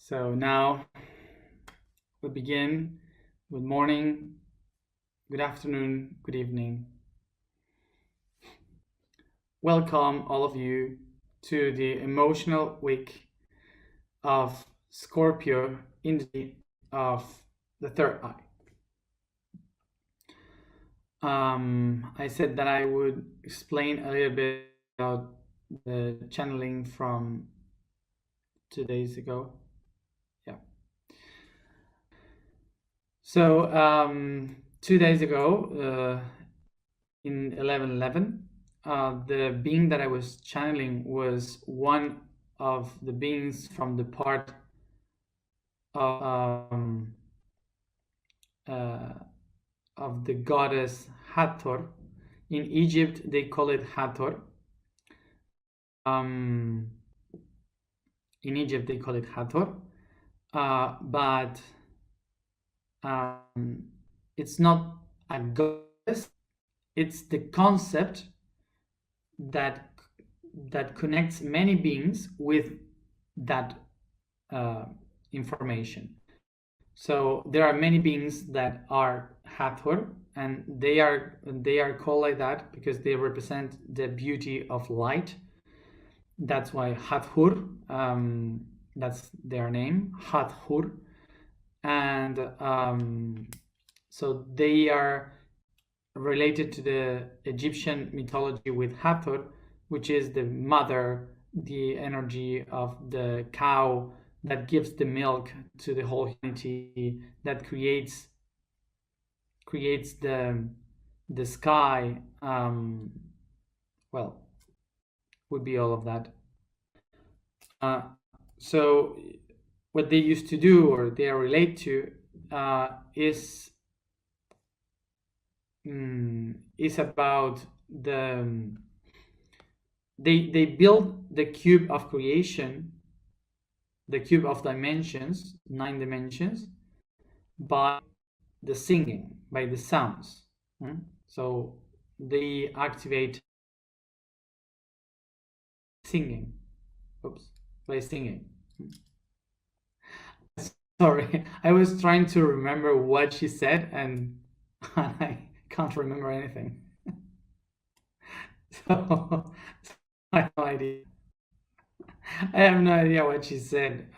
So now we begin. Good morning, good afternoon, good evening. Welcome, all of you, to the emotional week of Scorpio in the of the third eye. I said that I would explain a little bit about the channeling from 2 days ago. Yeah. So 2 days ago, in 1111, the being that I was channeling was one of the beings from the part of the goddess Hathor. In Egypt, they call it Hathor. In Egypt, they call it Hathor, but it's not a goddess. It's the concept that connects many beings with that information. So there are many beings that are Hathor, and they are called like that because they represent the beauty of light. That's why Hathor, that's their name, Hathor. And so they are related to the Egyptian mythology with Hathor, which is the mother, the energy of the cow that gives the milk to the whole humanity, that creates the sky. Well, would be all of that. So what they used to do, or they are related to, is about they build the cube of creation, the cube of dimensions, 9 dimensions, by the singing, by the sounds. So they activate singing. By singing. Sorry, I was trying to remember what she said, and I can't remember anything. So I have no idea. I have no idea what she said.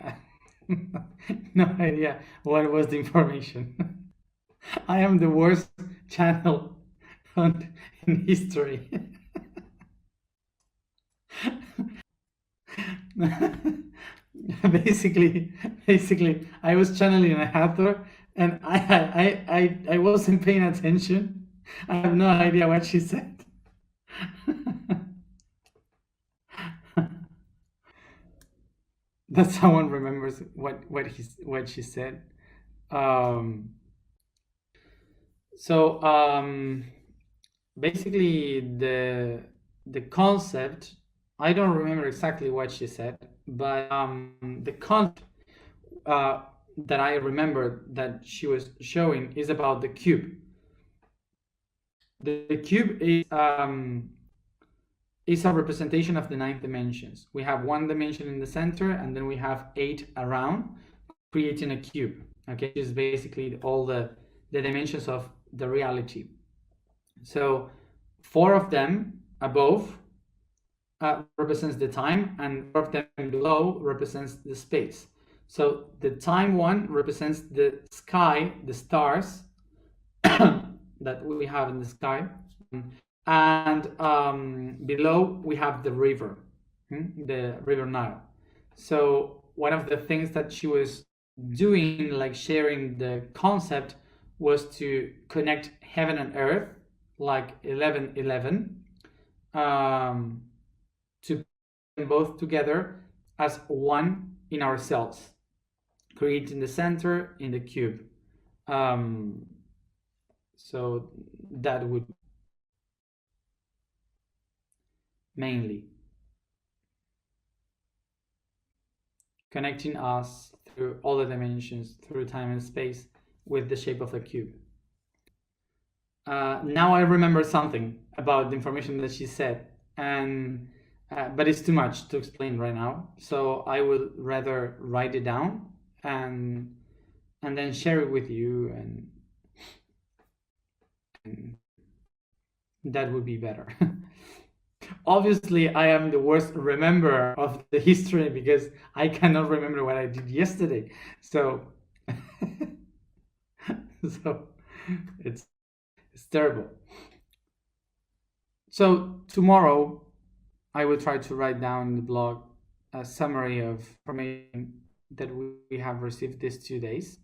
No idea what was the information. I am the worst channel in history. basically, I was channeling a Hathor, and I wasn't paying attention. I have no idea what she said. That someone remembers what she said. So basically the concept, I don't remember exactly what she said, but the concept that I remember that she was showing is about the cube. The cube is a representation of the 9 dimensions. We have 1 dimension in the center, and then we have 8 around, creating a cube. Okay, which is basically all the dimensions of the reality. So 4 of them above represents the time, and 4 of them below represents the space. So the time one represents the sky, the stars that we have in the sky, and below we have the river, the river Nile. So one of the things that she was doing, like sharing the concept, was to connect heaven and earth, like 1111, to put them both together as one in ourselves, creating the center in the cube. So that would mainly connecting us through all the dimensions, through time and space, with the shape of a cube. Now I remember something about the information that she said, but it's too much to explain right now, so I will rather write it down and then share it with you, and that would be better. Obviously, I am the worst rememberer of the history because I cannot remember what I did yesterday. So, so it's terrible. So tomorrow, I will try to write down in the blog a summary of information that we have received these 2 days.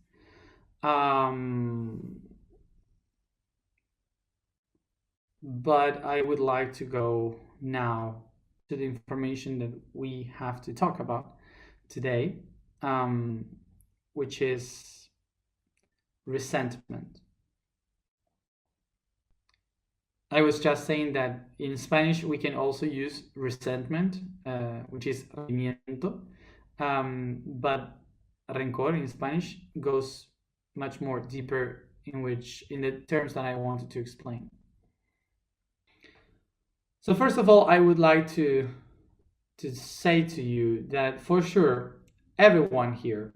But I would like to go now to the information that we have to talk about today, which is resentment. I was just saying that in Spanish we can also use resentment, which is aborrecimiento, but rancor in Spanish goes much more deeper in the terms that I wanted to explain. So first of all, I would like to say to you that for sure, everyone here,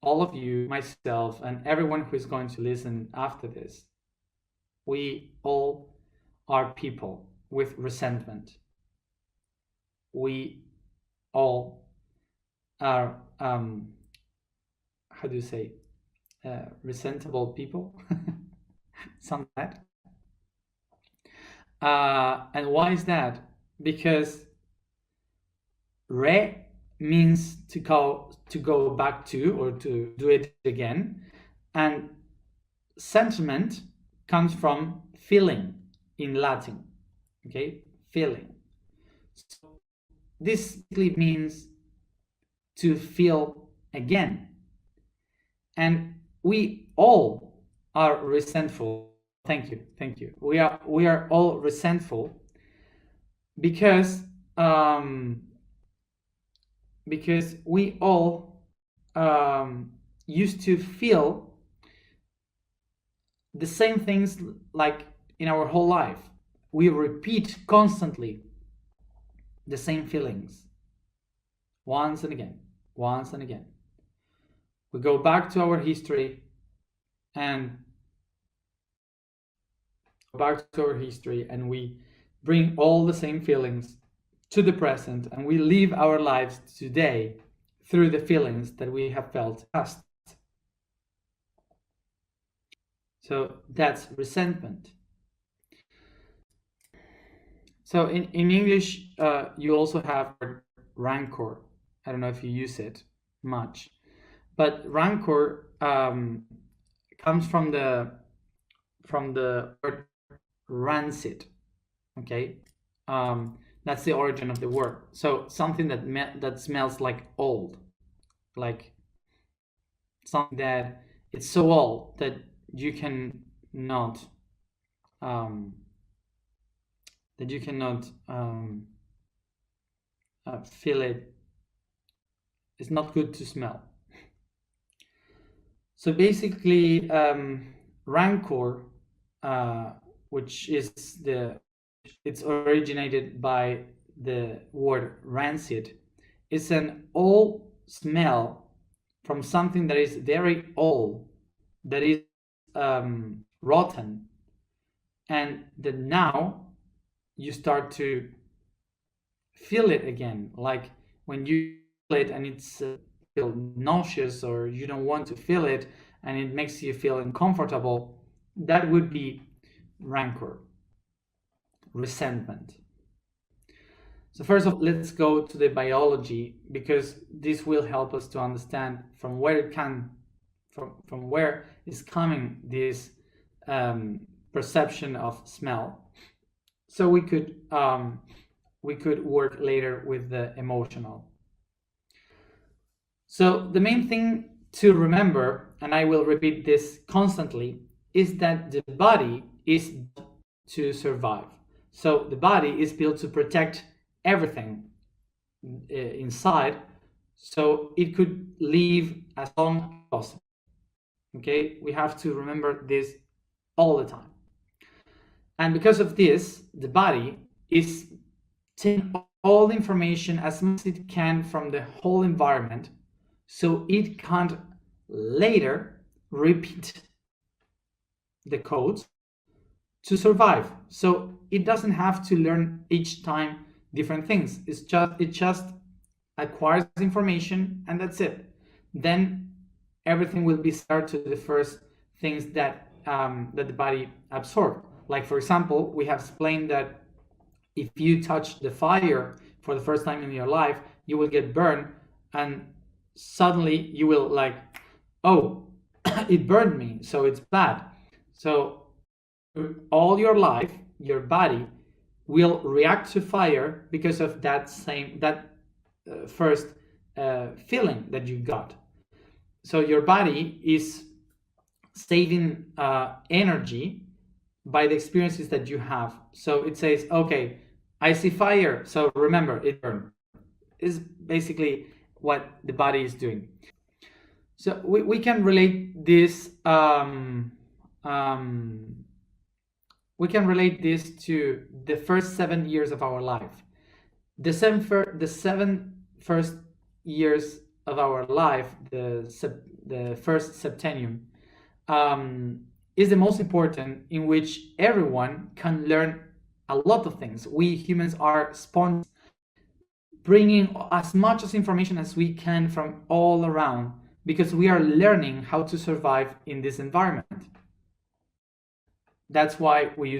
all of you, myself, and everyone who is going to listen after this, we all are people with resentment. We all are, how do you say, resentable people, something like that. And why is that? Because re means to go back to, or to do it again, and sentiment comes from feeling in Latin. Okay, feeling. So this basically means to feel again, and we all are resentful. Thank you. We are all resentful because we all used to feel the same things like in our whole life. We repeat constantly the same feelings once and again. We go back to our history and we bring all the same feelings to the present, and we live our lives today through the feelings that we have felt past. So that's resentment. So in English, you also have rancor. I don't know if you use it much, but rancor comes from the word rancid. Okay, that's the origin of the word. So something that smells like old, like something that it's so old that you cannot feel it. It's not good to smell. So basically, rancor, which is it's originated by the word rancid, is an old smell from something that is very old, that is rotten, and that now you start to feel it again, like when you feel it and it's feel nauseous, or you don't want to feel it and it makes you feel uncomfortable. That would be rancor, resentment. So first of all, let's go to the biology, because this will help us to understand from where is coming this perception of smell. So we could work later with the emotional. So the main thing to remember, and I will repeat this constantly, is that the body is built to survive. So the body is built to protect everything inside, so it could live as long as possible. Okay, we have to remember this all the time. And because of this, the body is taking all the information as much as it can from the whole environment, so it can't later repeat the codes to survive. So it doesn't have to learn each time different things. It just acquires information and that's it. Then everything will be similar to the first things that that the body absorbed. Like for example, we have explained that if you touch the fire for the first time in your life, you will get burned, and suddenly you will like, oh, it burned me, so it's bad. So all your life, your body will react to fire because of that first feeling that you got. So your body is saving energy by the experiences that you have. So it says, okay, I see fire, so remember, it burned. Is basically what the body is doing. So we can relate this we can relate this to the first 7 years of our life. The seven first years of our life, the first septennium, is the most important, in which everyone can learn a lot of things. We humans are sponges, bringing as much as information as we can from all around, because we are learning how to survive in this environment. That's why we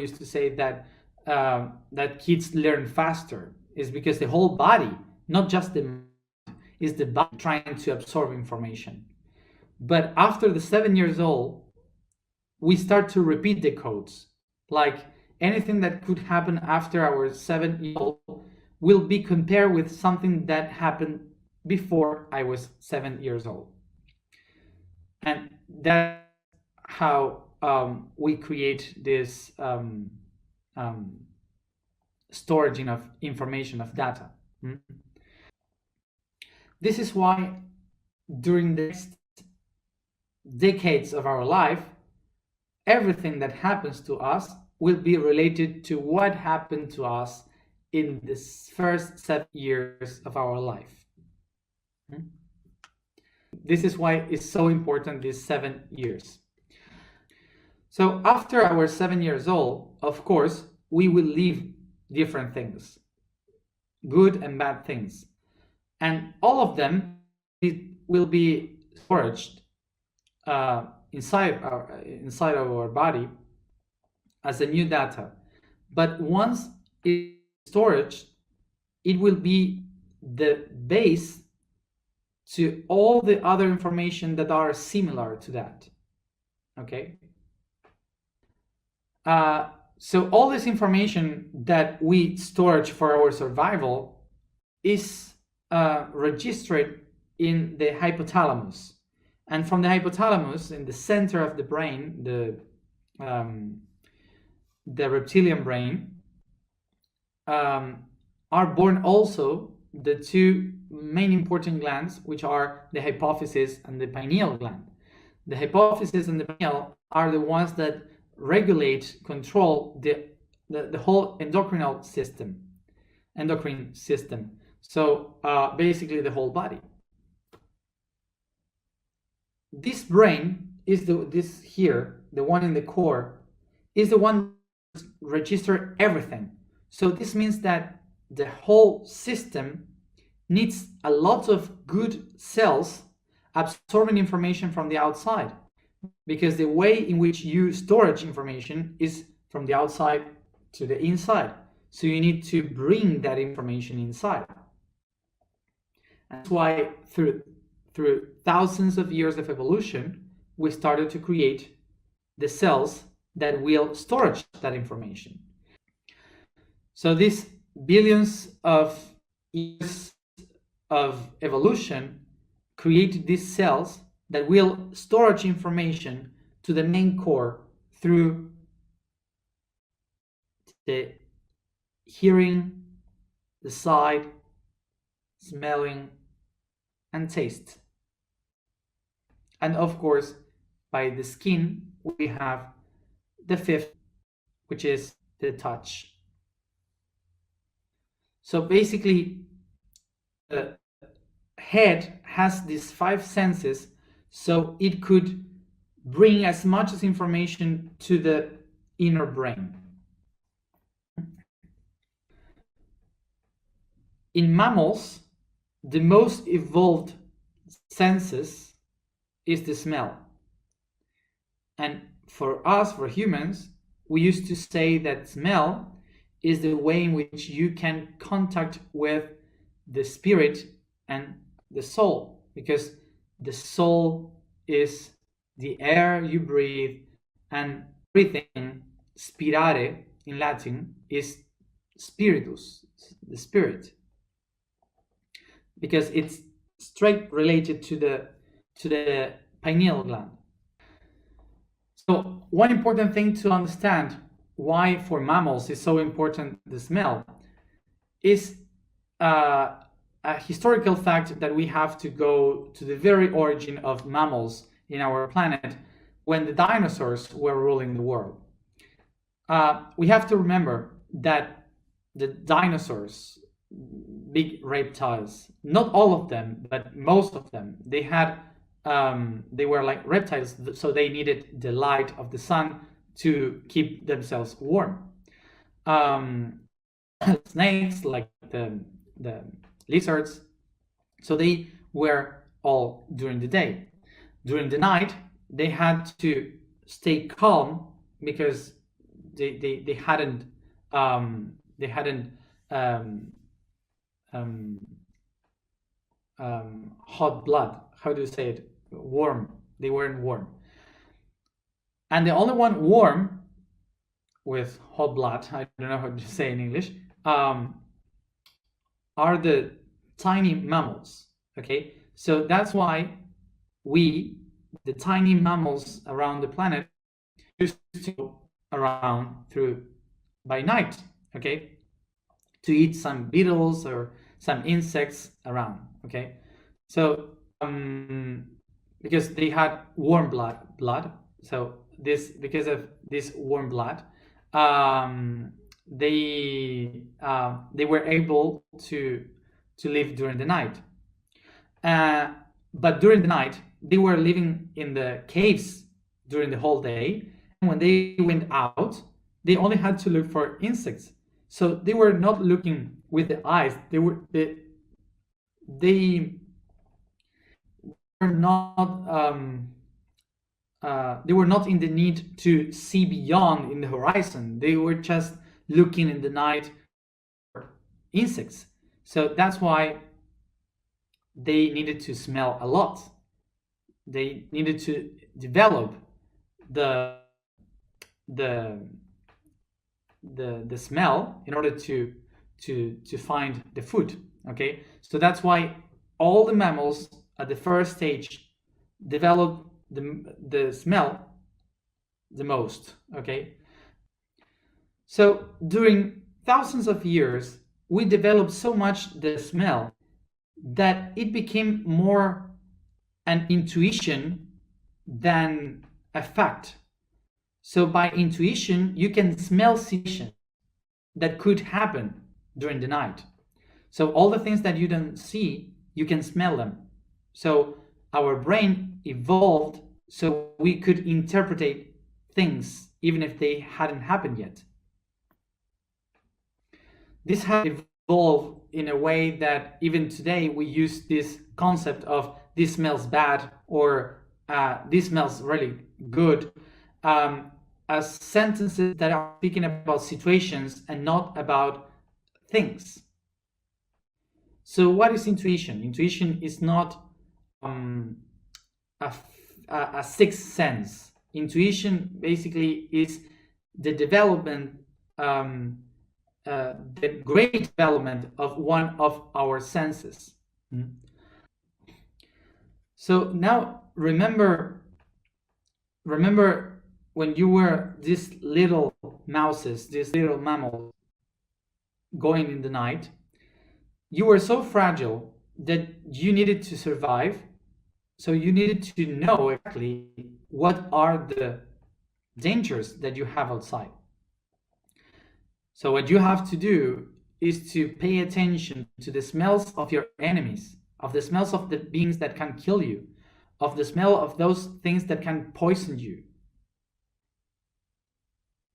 used to say that that kids learn faster, is because the whole body, not just the mind, is the body trying to absorb information. But after the 7 years old, we start to repeat the codes. Like anything that could happen after our 7 years old will be compared with something that happened before I was 7 years old. And that's how we create this storage of information, of data. This is why during the next decades of our life, everything that happens to us will be related to what happened to us in the first 7 years of our life. This is why it's so important, these 7 years. So after our 7 years old, of course, we will live different things, good and bad things. And all of them will be stored inside of our body as a new data. But once it's stored, it will be the base to all the other information that are similar to that. Okay? So all this information that we store for our survival is registered in the hypothalamus. And from the hypothalamus, in the center of the brain, the reptilian brain, are born also the two main important glands, which are the hypophysis and the pineal gland. The hypophysis and the pineal are the ones that regulate, control the whole endocrine system. So basically the whole body. This brain is this here, the one in the core, is the one that registers everything. So this means that the whole system needs a lot of good cells absorbing information from the outside, because the way in which you store information is from the outside to the inside. So you need to bring that information inside. That's why through thousands of years of evolution, we started to create the cells that will store that information. So these billions of years of evolution created these cells that will store information to the main core through the hearing, the sight, smelling, and taste. And of course, by the skin, we have the fifth, which is the touch. So basically, the head has these 5 senses, so it could bring as much as information to the inner brain. In mammals, the most evolved senses is the smell. And for us, for humans, we used to say that smell is the way in which you can contact with the spirit and the soul, because the soul is the air you breathe, and everything, spirare in Latin, is spiritus, the spirit, because it's straight related to the pineal gland. So one important thing to understand why for mammals is so important the smell is a historical fact that we have to go to the very origin of mammals in our planet, when the dinosaurs were ruling the world. We have to remember that the dinosaurs, big reptiles, not all of them, but most of them, they were like reptiles, so they needed the light of the sun to keep themselves warm. Snakes, like the lizards, so they were all during the day. During the night, they had to stay calm because they hadn't hot blood. How do you say it? Warm. They weren't warm. And the only one warm with hot blood, I don't know how to say in English, are the tiny mammals. Okay, so that's why we, the tiny mammals around the planet, used to go around by night. Okay, to eat some beetles or some insects around. Okay, so because they had warm blood, so because of this warm blood, they were able to live during the night. But during the night, they were living in the caves during the whole day. And when they went out, they only had to look for insects. So they were not looking with the eyes. They were not in the need to see beyond in the horizon. They were just looking in the night for insects. So that's why they needed to smell a lot. They needed to develop the smell in order to find the food. Okay, so that's why all the mammals at the first stage develop the smell the most. Okay, so during thousands of years we developed so much the smell that it became more an intuition than a fact. So by intuition you can smell situations that could happen during the night. So all the things that you don't see, you can smell them. So our brain evolved so we could interpret things even if they hadn't happened yet. This has evolved in a way that even today we use this concept of this smells bad or this smells really good as sentences that are speaking about situations and not about things. So what is intuition? Intuition is not a sixth sense. Intuition basically is the development, the great development of one of our senses. So now remember when you were these little mouses, these little mammals going in the night, you were so fragile that you needed to survive. So you needed to know exactly what are the dangers that you have outside. So what you have to do is to pay attention to the smells of your enemies of the smells of the beings that can kill you, of the smell of those things that can poison you.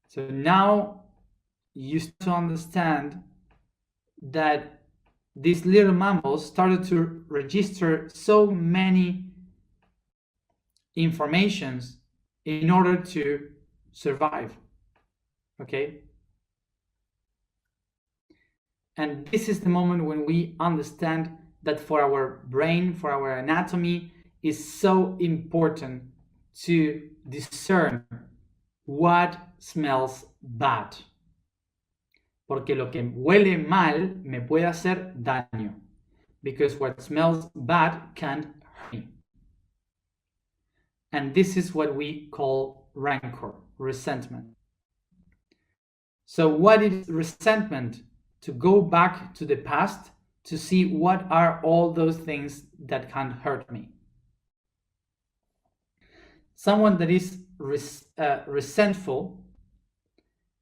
So now you start to understand that these little mammals started to register so many informations in order to survive. Okay? And this is the moment when we understand that for our brain, for our anatomy, is so important to discern what smells bad. Porque lo que huele mal me puede hacer daño. Because what smells bad can't hurt me. And this is what we call rancor, resentment. So what is resentment? To go back to the past to see what are all those things that can hurt me. Someone that is resentful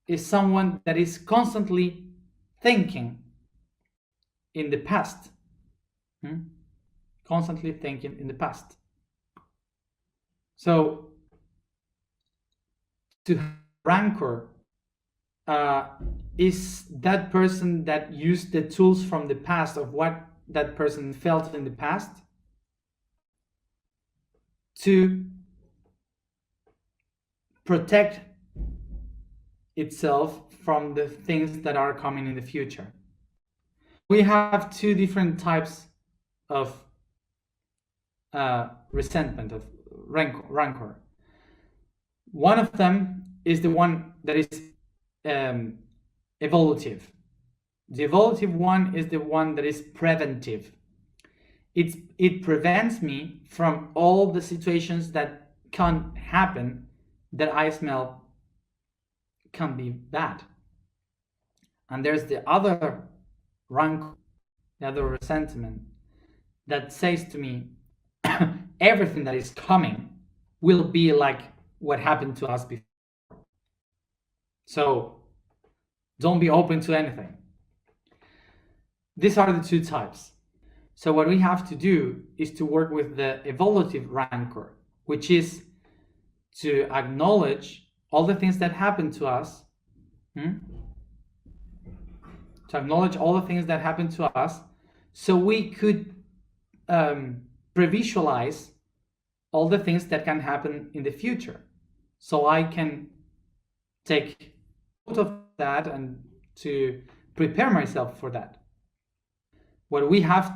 is someone that is constantly thinking in the past. Constantly thinking in the past. So to rancor is that person that used the tools from the past of what that person felt in the past to protect itself from the things that are coming in the future. We have two different types of resentment, of rancor. One of them is the one that is evolutive. The evolutive one is the one that is preventive. It prevents me from all the situations that can happen that I smell can be bad. And there's the other rancor, the other resentment that says to me, everything that is coming will be like what happened to us before. So don't be open to anything. These are the two types. So what we have to do is to work with the evolutive rancor, which is to acknowledge all the things that happen to us, to acknowledge all the things that happen to us, so we could pre-visualize all the things that can happen in the future. So I can take note of that and to prepare myself for that. What we have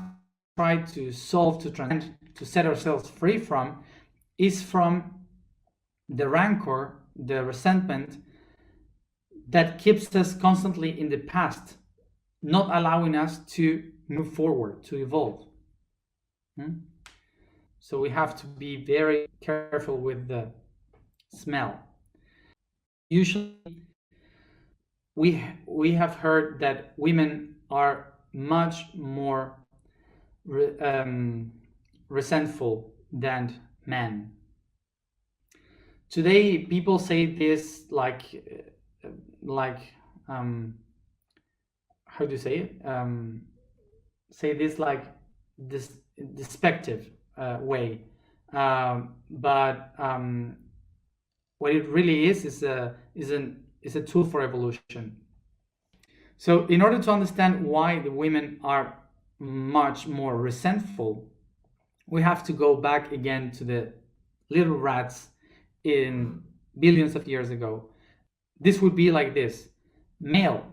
tried to solve, to set ourselves free from, is from the rancor, the resentment that keeps us constantly in the past, not allowing us to move forward, to evolve. So we have to be very careful with the smell. Usually we have heard that women are much more resentful than men. Today people say this like how do you say it? Say this like this despective way, but what it really is a tool for evolution. So in order to understand why the women are much more resentful, we have to go back again to the little rats in billions of years ago. This would be like this: male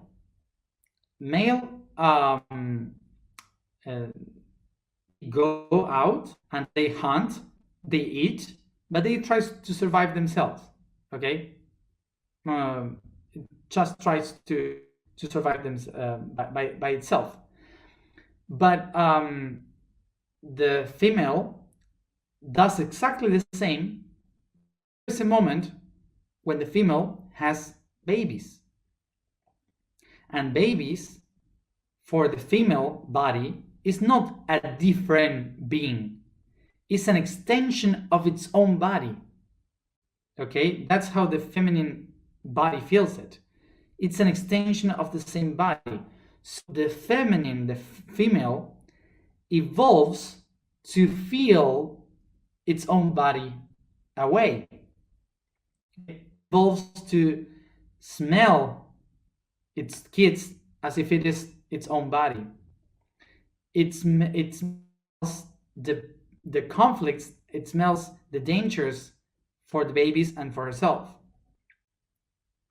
go out and they hunt, they eat, but they try to survive themselves. Okay, it just tries to survive them by itself. But the female does exactly the same. There's a moment when the female has babies, and babies for the female body is not a different being, it's an extension of its own body. Okay, that's how the feminine body feels it. It's an extension of the same body. So the feminine, the female, evolves to feel its own body away. It evolves to smell its kids as if it is its own body. It smells the conflicts, it smells the dangers for the babies and for herself.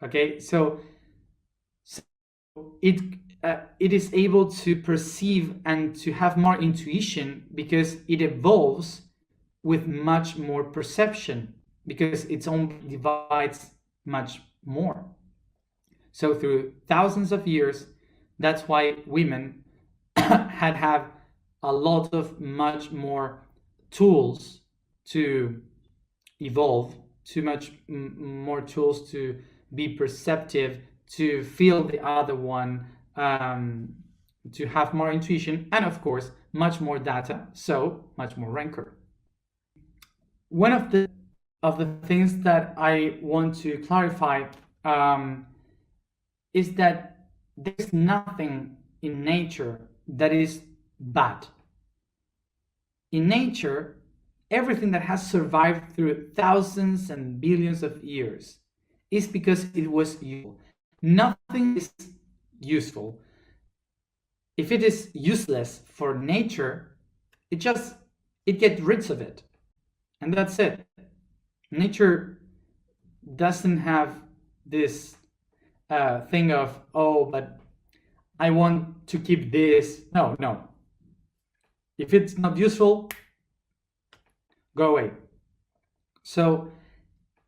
Okay, so it is able to perceive and to have more intuition because it evolves with much more perception, because its own divides much more. So through thousands of years, that's why women have a lot of much more tools to evolve, too much more tools to be perceptive, to feel the other one, to have more intuition, and of course much more data, so much more rancor. One of the things that I want to clarify is that there's nothing in nature that is bad. In nature, everything that has survived through thousands and billions of years is because it was useful. Nothing is useful. If it is useless for nature, it gets rid of it. And that's it. Nature doesn't have this thing of, oh, but I want to keep this. No. If it's not useful, go away. So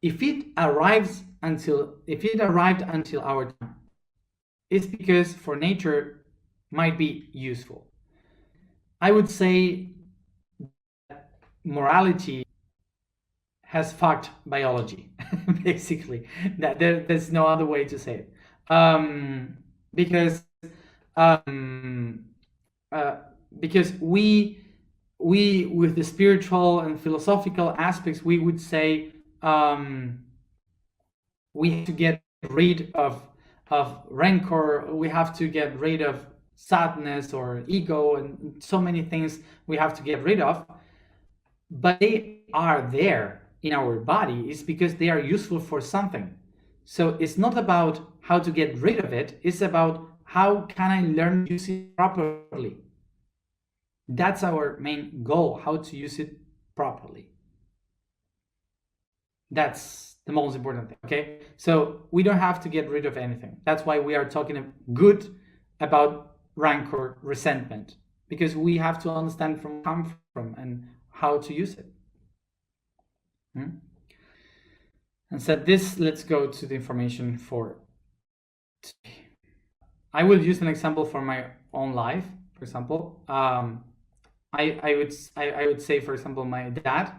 if it arrived until our time, it's because for nature might be useful. I would say that morality has fucked biology, basically. That there's no other way to say it, because we with the spiritual and philosophical aspects, we would say we have to get rid of rancor, we have to get rid of sadness or ego, and so many things we have to get rid of, but they are there in our body is because they are useful for something. So it's not about how to get rid of it, it's about how can I learn to use it properly. That's our main goal, how to use it properly. That's the most important thing, okay? So we don't have to get rid of anything. That's why we are talking good about rancor, resentment, because we have to understand from come from and how to use it. And so this, let's go to the information for today. I will use an example from my own life. For example, I would say, for example, my dad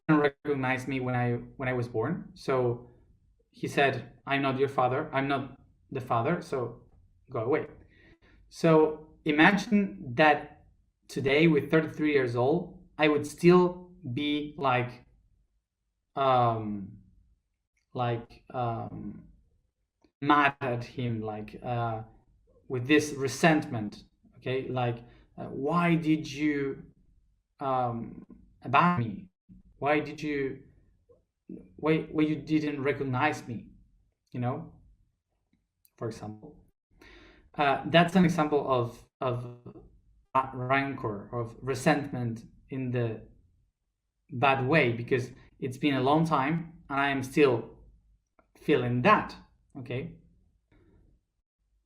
didn't recognize me when I was born. So he said, "I'm not your father. I'm not the father. So go away." So imagine that today, with 33 years old, I would still be like mad at him, like with this resentment, okay, like why did you abandon me? Why you didn't recognize me, you know, for example. That's an example of rancor, of resentment in the bad way, because it's been a long time and I am still feeling that, okay?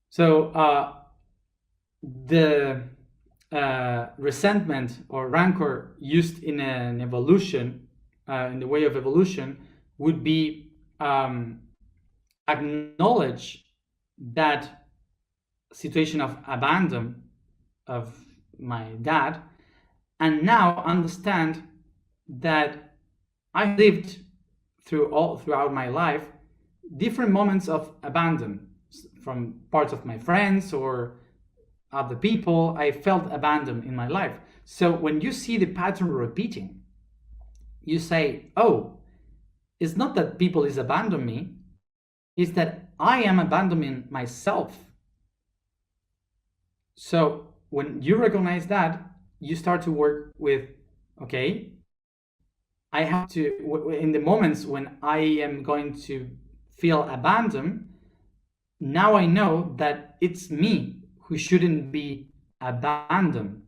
So the resentment or rancor used in an evolution, in the way of evolution, would be acknowledge that situation of abandon of my dad, and now understand that I lived throughout my life different moments of abandon from parts of my friends or other people. I felt abandoned in my life. So when you see the pattern repeating, you say, oh, it's not that people is abandoning me, it's that I am abandoning myself. So when you recognize that, you start to work with, okay, I have to, in the moments when I am going to feel abandoned, now I know that it's me who shouldn't be abandoned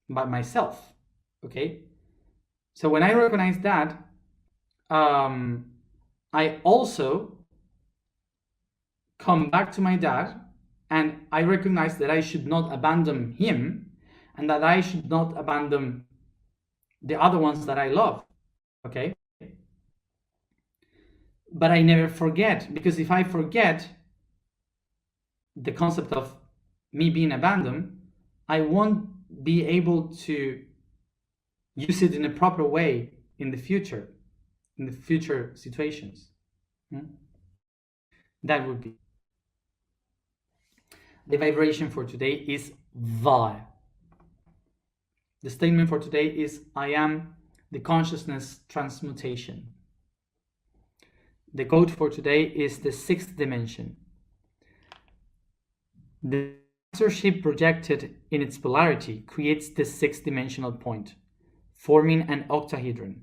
by myself. Okay? So when I recognize that, I also come back to my dad and I recognize that I should not abandon him and that I should not abandon the other ones that I love. Okay? But I never forget, because if I forget the concept of me being abandoned, I won't be able to use it in a proper way in the future situations. That would be. The vibration for today is Va. The statement for today is I am the consciousness transmutation. The code for today is the 6th dimension. The mastership projected in its polarity creates the 6th dimensional point, forming an octahedron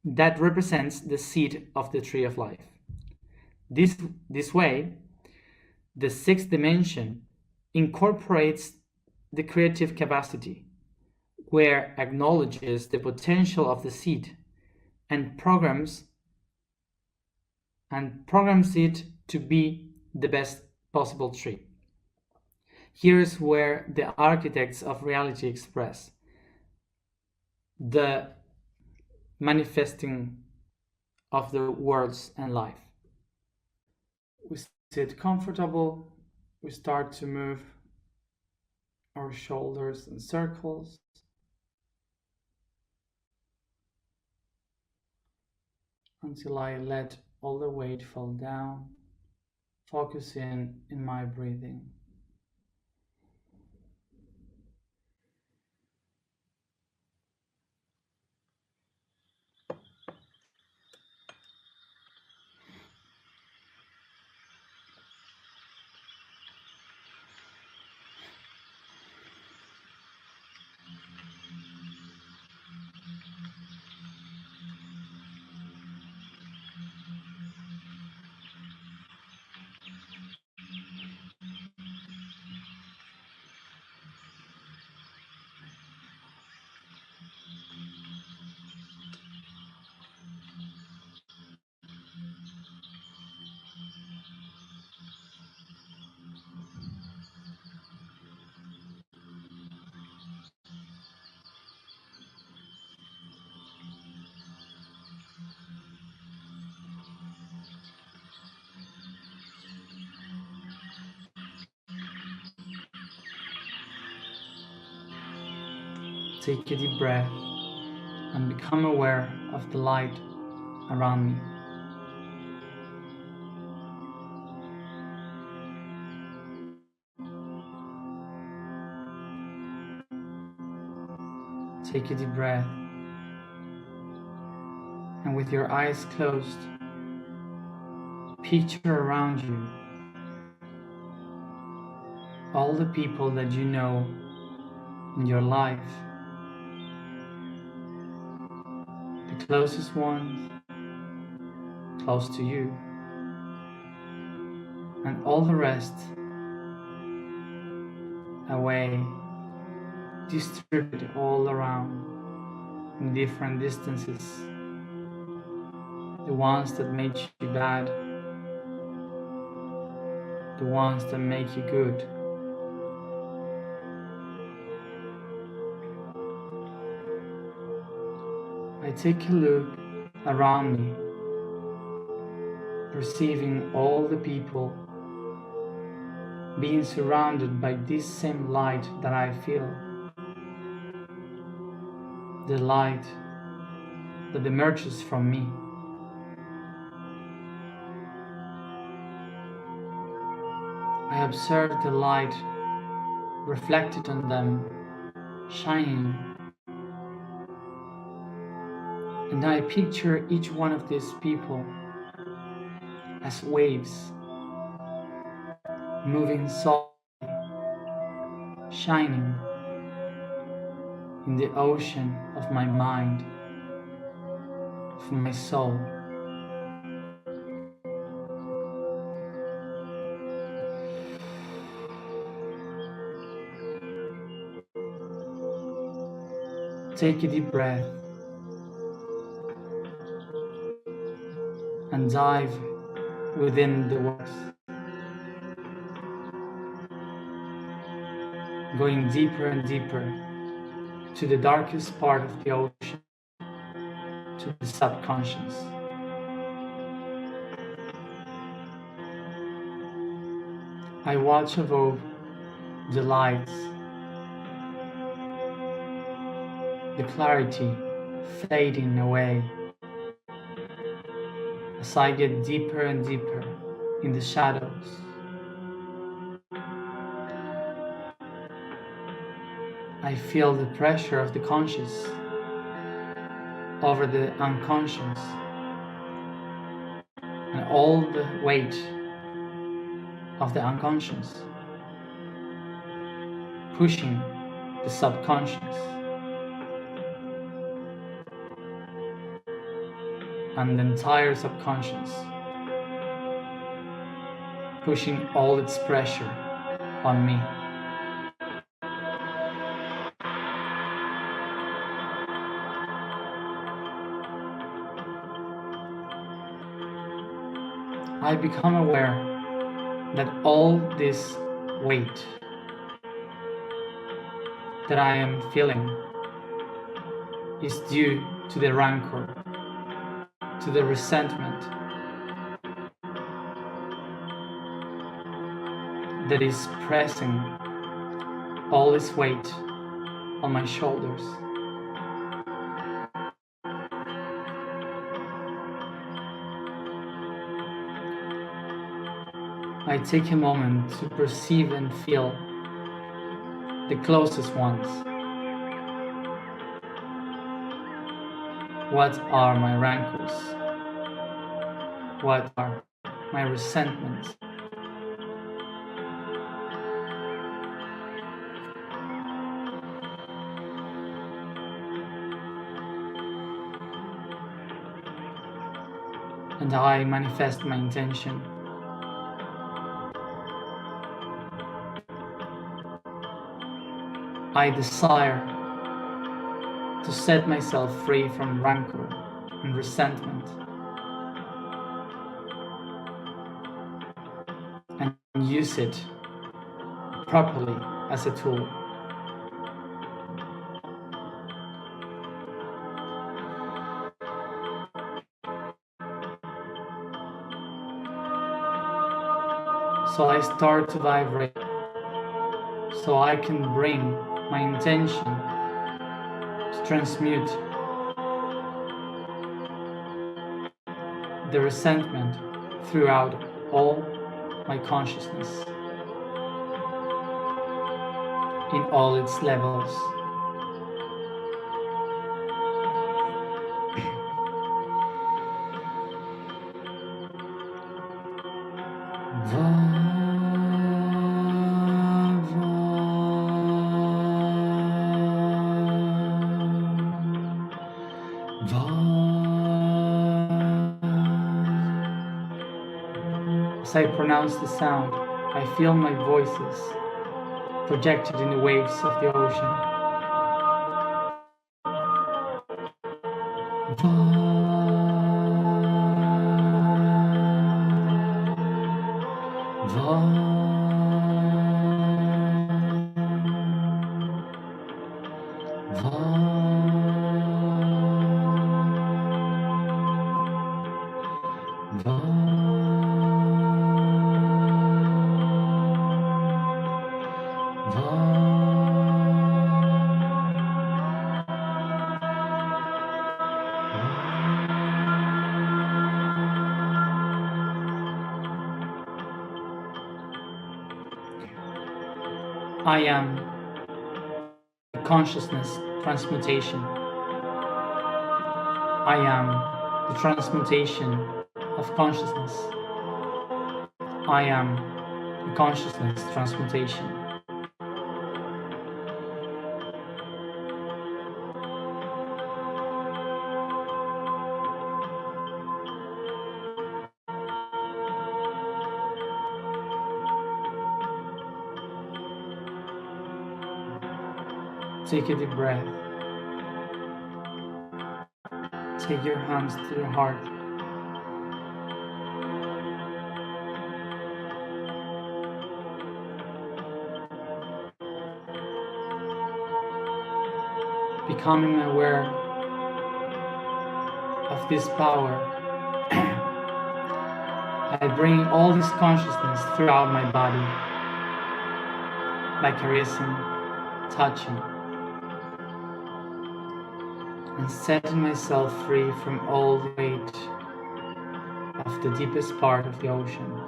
that represents the seed of the tree of life. This way, the 6th dimension incorporates the creative capacity, where acknowledges the potential of the seed and programs it to be the best possible tree. Here's where the architects of reality express the manifesting of the worlds and life. We sit comfortable, we start to move our shoulders in circles. Until I let all the weight fall down, focusing in my breathing. Take a deep breath and become aware of the light around me. Take a deep breath, and with your eyes closed, picture around you all the people that you know in your life, the closest ones, close to you, and all the rest away, distributed all around in different distances. The ones that make you bad, the ones that make you good. I take a look around me, perceiving all the people being surrounded by this same light that I feel. The light that emerges from me. I observe the light reflected on them, shining. And I picture each one of these people as waves, moving softly, shining in the ocean of my mind, of my soul. Take a deep breath and dive within the waters, going deeper and deeper to the darkest part of the ocean, to the subconscious. I watch above the lights, the clarity fading away as I get deeper and deeper in the shadows. I feel the pressure of the conscious over the unconscious and all the weight of the unconscious pushing the subconscious and the entire subconscious, pushing all its pressure on me. I become aware that all this weight that I am feeling is due to the rancor, to the resentment that is pressing all its weight on my shoulders. I take a moment to perceive and feel the closest ones. What are my rancors? What are my resentments? And I manifest my intention. I desire to set myself free from rancor and resentment and use it properly as a tool. So I start to vibrate, so I can bring my intention to transmute the resentment throughout all my consciousness in all its levels. As I pronounce the sound, I feel my voices projected in the waves of the ocean. I am consciousness transmutation. I am the transmutation of consciousness. I am the consciousness transmutation. Take a deep breath. Take your hands to your heart. Becoming aware of this power, I bring all this consciousness throughout my body by caressing, touching, and setting myself free from all the weight of the deepest part of the ocean.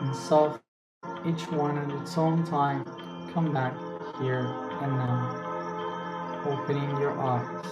And soft, each one at its own time, come back here and now, opening your eyes.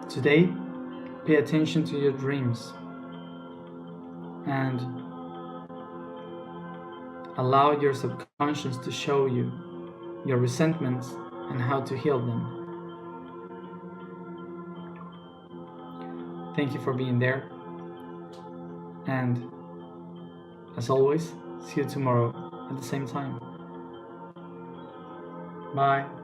Today, pay attention to your dreams and allow your subconscious to show you your resentments and how to heal them. Thank you for being there, and as always, see you tomorrow at the same time. Bye.